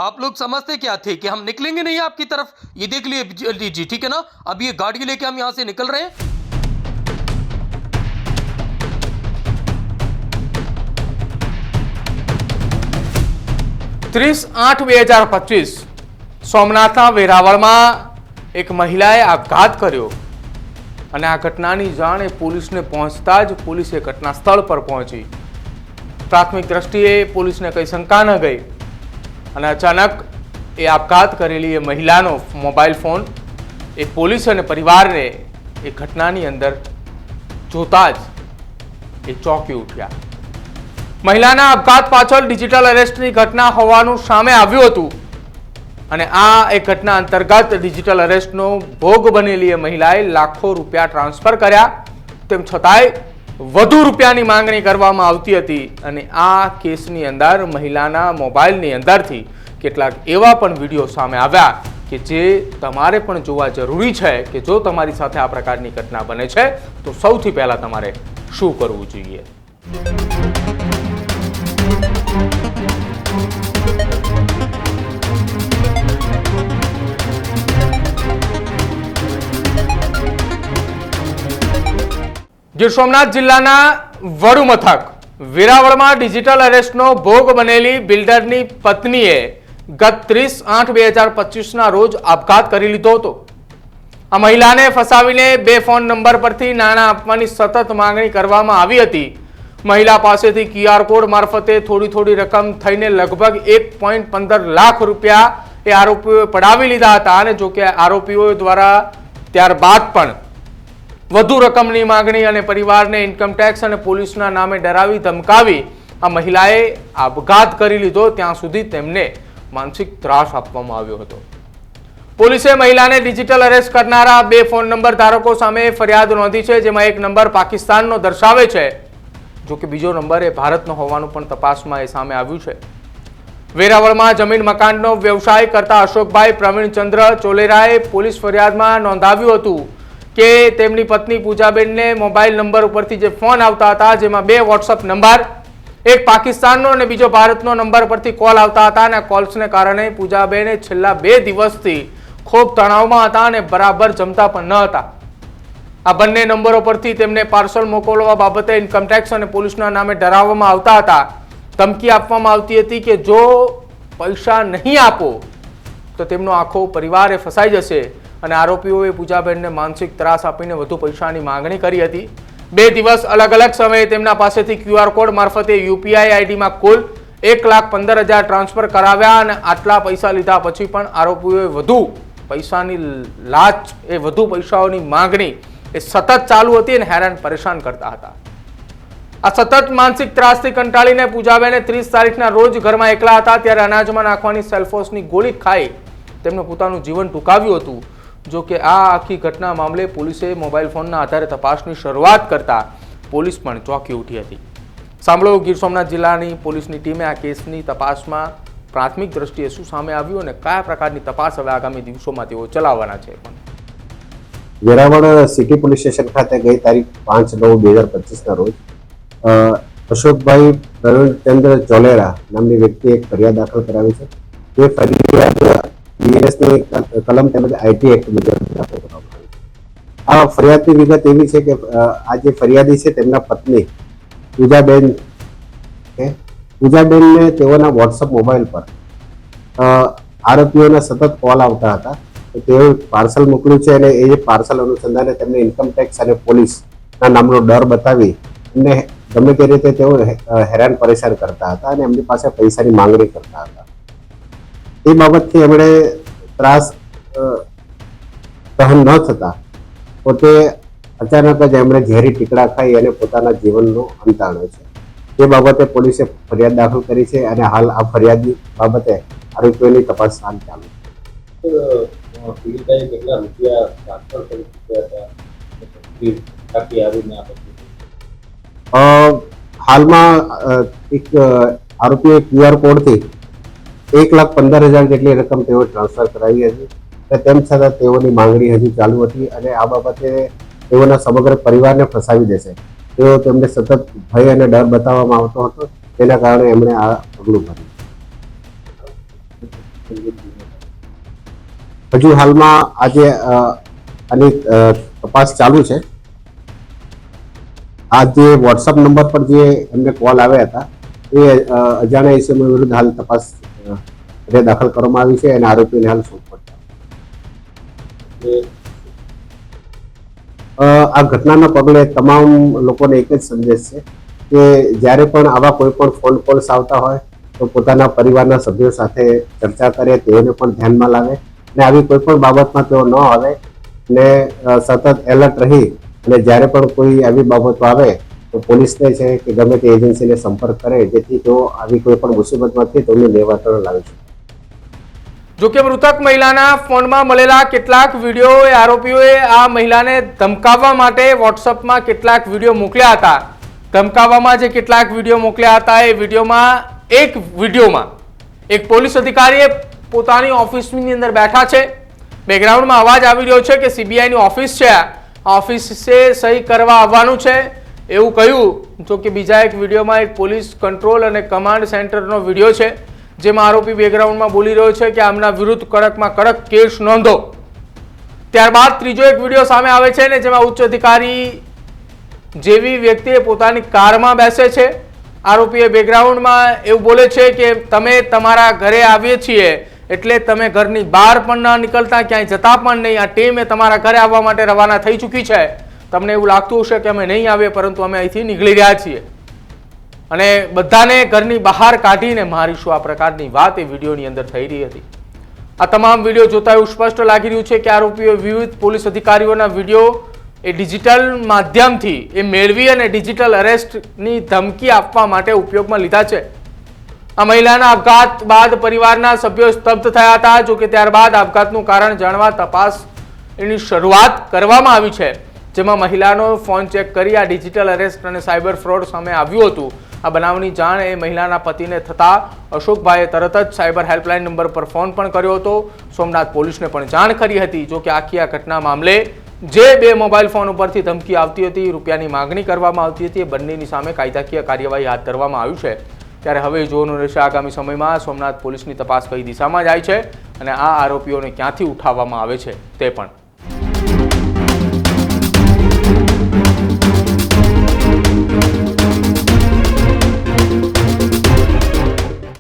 आप लोग समझते क्या थे कि हम निकलेंगे नहीं आपकी तरफ? ये देख लीजिए, ठीक है ना? अब ये गाड़ी लेके हम यहाँ से निकल रहे हैं। ત્રીસ 8/2025 સોમનાથના વેરાવળમાં એક મહિલાએ આપઘાત કર્યો અને આ ઘટનાની જાણ પોલીસને પહોંચતા જ પોલીસે ઘટના સ્થળ પર પહોંચી. પ્રાથમિક દ્રષ્ટિએ પોલીસને કંઈ શંકા ન ગઈ અને અચાનક એ આપઘાત કરેલી એ મહિલાનો મોબાઈલ ફોન એ પોલીસ અને પરિવારને એ ઘટનાની અંદર જોતા જ એ ચોંકી ઉઠ્યા. મહિલાના આપઘાત પાછળ ડિજિટલ અરેસ્ટની ઘટના હોવાનું સામે આવ્યું હતું અને આ એક ઘટના અંતર્ગત ડિજિટલ અરેસ્ટનો ભોગ બનેલી એ મહિલાએ લાખો રૂપિયા ટ્રાન્સફર કર્યા. તેમ છતાંય વધુ રૂપિયાની માંગણી કરવામાં આવતી હતી અને આ કેસની અંદર મહિલાના મોબાઈલની અંદરથી કેટલાક એવા પણ વિડીયો સામે આવ્યા કે જે તમારે પણ જોવા જરૂરી છે કે જો તમારી સાથે આ પ્રકારની ઘટના બને છે તો સૌથી પહેલા તમારે શું કરવું જોઈએ. ગીર સોમનાથ જિલ્લાના વડુ મથક વેરાવળમાં ડિજિટલ અરેસ્ટનો ભોગ બનેલી બિલ્ડરની પત્નીએ ગત 30/8/2025 રોજ આપઘાત કરી લીધો હતો. આ મહિલાને ફસાવીને 2 ફોન નંબર પરથી નાણાં આપવાની સતત માંગણી કરવામાં આવી હતી. મહિલા પાસેથી QR કોડ મારફતે થોડી રકમ થઈને લગભગ 1.15 લાખ રૂપિયા એ આરોપીઓએ પડાવી લીધા હતા અને જોકે આરોપીઓ દ્વારા ત્યારબાદ પણ વધુ રકમની માંગણી અને પરિવારને ઇન્કમટેક્સ અને પોલીસના નામે ડરાવી ધમકાવી આ મહિલાએ આપઘાત કરી લીધો. ત્યાં સુધી તેમને માનસિક ત્રાસ આપવામાં આવ્યો હતો. પોલીસે મહિલાને ડિજિટલ અરેસ્ટ કરનારા 2 ફોન નંબર ધારકો સામે ફરિયાદ નોંધી છે, જેમાં એક નંબર પાકિસ્તાનનો દર્શાવે છે, જો કે બીજો નંબર એ ભારતનો હોવાનું પણ તપાસમાં એ સામે આવ્યું છે. વેરાવળમાં જમીન મકાનનો વ્યવસાય કરતા અશોકભાઈ પ્રવીણચંદ્ર ચોલેરાએ પોલીસ ફરિયાદમાં નોંધાવ્યું હતું કે તેમની પત્ની પૂજાબેનને મોબાઈલ નંબર ઉપરથી જે ફોન આવતા હતા જેમાં 2 વોટ્સઅપ નંબર, એક પાકિસ્તાનનો અને બીજો ભારતનો નંબર પરથી કોલ આવતા હતા અને કોલ્સને કારણે પૂજાબેને છેલ્લા 2 દિવસથી ખૂબ તણાવમાં હતા અને બરાબર જમતા પણ ન હતા. આ બંને નંબરો પરથી તેમને પાર્સલ મોકલવા બાબતે ઇન્કમટેક્સ અને પોલીસના નામે ડરાવવામાં આવતા હતા. ધમકી આપવામાં આવતી હતી કે જો પૈસા નહીં આપો તો તેમનો આખો પરિવાર એ ફસાઈ જશે અને આરોપીઓએ પૂજાબેનને માનસિક ત્રાસ આપીને વધુ પૈસાની માંગણી કરી હતી. 2 દિવસ અલગ સમયે તેમના પાસેથી QR કોડ મારફતે UPI આઈડીમાં કુલ 1,15,000 ટ્રાન્સફર કરાવ્યા અને આટલા પૈસા લીધા પછી પણ આરોપીઓએ વધુ પૈસાની લાંચ એ વધુ પૈસાઓની માંગણી એ સતત ચાલુ હતી અને હેરાન પરેશાન કરતા હતા. આ સતત માનસિક ત્રાસથી કંટાળીને પૂજાબેને 30 તારીખના રોજ ઘરમાં એકલા હતા ત્યારે અનાજમાં નાખવાની સેલ્ફોસની ગોળી ખાઈ તેમનું પોતાનું જીવન ટૂંકાવ્યું હતું. જો કે આ આખી ઘટના મામલે પોલીસે મોબાઈલ ફોનના આધારે તપાસની શરૂઆત કરતા પોલીસ પણ ચોંકી ઉઠી હતી. સાંભળો ગીર સોમનાથ જિલ્લાની પોલીસની ટીમે આ કેસની તપાસમાં પ્રાથમિક દ્રષ્ટિએ શું સામે આવ્યું અને કયા પ્રકારની તપાસ હવે આગામી દિવસોમાં તેઓ ચલાવવાના છે. વેરાવળ સિટી પોલીસ સ્ટેશન ખાતે ગઈ તારીખ 5/9/2025 રોજ અશોકભાઈ પ્રવીણચંદ્ર ચોલેરા નામની વ્યક્તિએ એક ફરિયાદ દાખલ કરાવી છે. તે ફરિયાદ બીએનએસની કલમ તેમજ IT એક્ટ મુજબ દાખલ કરવામાં આવી છે. આ ફરિયાદની વિગત એવી છે કે આ જે ફરિયાદી છે તેમના પત્ની પૂજાબેનને તેઓના વોટ્સઅપ મોબાઈલ પર આરોપીઓના સતત કોલ આવતા હતા. તેઓ પાર્સલ મોકલ્યું છે અને એ પાર્સલ અનુસંધાને તેમને ઇન્કમટેક્સ અને પોલીસના નામનો ડર બતાવી અને ગમે તે રીતે તેઓ હેરાન પરેશાન કરતા હતા અને એમની પાસે પૈસાની માંગણી કરતા હતા. એ બાબતથી એમણે ત્રાસ સહન ન થતા પોતે અચાનક જ એમણે ઝેરી ટીકડા ખાઈ અને પોતાના જીવનનો અંત આણ્યો છે. તે બાબતે પોલીસે ફરિયાદ દાખલ કરી છે અને હાલ આ ફરિયાદ બાબતે આરોપીઓની તપાસ ચાલુ છે. હાલમાં એક આરોપીએ QR કોડથી 1,15,000 જેટલી રકમ તેઓ ટ્રાન્સફર કરાવી હતી. તેમ છતાં તેઓની માંગણી હજુ ચાલુ હતી અને આ બાબતે તેઓના સમગ્ર પરિવારને ફસાવી દેશે તેમને સતત ભય અને ડર બતાવવામાં આવતો હતો. તેના કારણે એમણે આ પગલું ભર્યું. હજુ હાલમાં આજે આની તપાસ ચાલુ છે. આ જે વોટ્સઅપ નંબર પર જે એમને કોલ આવ્યા હતા એ અજાણ્યા ઇસમો વિરુદ્ધ હાલ તપાસ દાખલ કરવામાં આવી છે અને આરોપીને હાલ શોધખોળ આ ઘટનાના પગલે તમામ લોકોને એક જ સંદેશ છે કે જ્યારે પણ આવા કોઈ પણ ફોન કોલ્સ આવતા હોય તો પોતાના પરિવારના સભ્યો સાથે ચર્ચા કરે, તેઓને પણ ધ્યાનમાં લાવે અને આવી કોઈ પણ બાબતમાં તેઓ ન આવે અને સતત એલર્ટ રહી અને જ્યારે પણ કોઈ આવી બાબતો આવે તો પોલીસને છે કે ગમે તે એજન્સીને સંપર્ક કરે, જેથી તેઓ આવી કોઈ પણ મુસીબતમાંથી તેમને નિવારણ લાવી શકે. જોકે મૃતક મહિલાના ફોનમાં મળેલા કેટલાક વિડીયો આરોપીઓએ આ મહિલાને ધમકાવવા માટે વોટ્સઅપમાં કેટલાક વિડીયો મોકલ્યા હતા. ધમકાવવામાં જે કેટલાક વિડીયો મોકલ્યા હતા એ વિડીયોમાં એક પોલીસ અધિકારીએ પોતાની ઓફિસની અંદર બેઠા છે. બેકગ્રાઉન્ડમાં અવાજ આવી રહ્યો છે કે સીબીઆઈની ઓફિસ છે, આ ઓફિસે સહી કરવા આવવાનું છે એવું કહ્યું. જો કે બીજા એક વિડીયોમાં એક પોલીસ કંટ્રોલ અને કમાન્ડ સેન્ટરનો વિડીયો છે જેમાં આરોપી બેકગ્રાઉન્ડમાં બોલી રહ્યો છે કે આમના વિરુદ્ધ કડકમાં કડક કેસ નોંધો. ત્યારબાદ ત્રીજો એક વિડીયો સામે આવે છે ને જેમાં ઉચ્ચ અધિકારી જેવી વ્યક્તિ પોતાની કારમાં બેસે છે. આરોપીએ બેકગ્રાઉન્ડમાં એવું બોલે છે કે તમે તમારા ઘરે આવીએ છીએ એટલે તમે ઘરની બહાર પણ ન નીકળતા, ક્યાંય જતા પણ નહીં. આ ટીમ તમારા ઘરે આવવા માટે રવાના થઈ ચૂકી છે. તમને એવું લાગતું હશે કે અમે નહીં આવીએ, પરંતુ અમે અહીંથી નીકળી રહ્યા છીએ અને બધાને ઘરની બહાર કાઢીને મારીશું. આ પ્રકારની વાત એ વિડીયોની અંદર થઈ રહી હતી. આ તમામ વિડીયો જોતા એવું સ્પષ્ટ લાગી રહ્યું છે કે આરોપીઓ વિવિધ પોલીસ અધિકારીઓના વિડીયો એ ડિજિટલ માધ્યમથી એ મેળવી અને ડિજિટલ અરેસ્ટની ધમકી આપવા માટે ઉપયોગમાં લીધા છે. આ મહિલાના આપઘાત બાદ પરિવારના સભ્યો સ્તબ્ધ થયા હતા. જો કે ત્યારબાદ આપઘાતનું કારણ જાણવા તપાસની શરૂઆત કરવામાં આવી છે, જેમાં મહિલાનો ફોન ચેક કરી આ ડિજિટલ અરેસ્ટ અને સાયબર ફ્રોડ સામે આવ્યું હતું. આ બનાવની જાણ એ મહિલાના પતિને થતા અશોકભાઈએ તરત જ સાયબર હેલ્પલાઇન નંબર પર ફોન પણ કર્યો હતો. સોમનાથ પોલીસને પણ જાણ કરી હતી. જો કે આખી આ ઘટના મામલે જે બે મોબાઈલ ફોન ઉપરથી ધમકી આવતી હતી, રૂપિયાની માંગણી કરવામાં આવતી હતી, એ બંનેની સામે કાયદાકીય કાર્યવાહી હાથ ધરવામાં આવી છે. ત્યારે હવે જોવાનું રહેશે આગામી સમયમાં સોમનાથ પોલીસની તપાસ કઈ દિશામાં જાય છે અને આ આરોપીઓને ક્યાંથી ઉઠાવવામાં આવે છે તે પણ.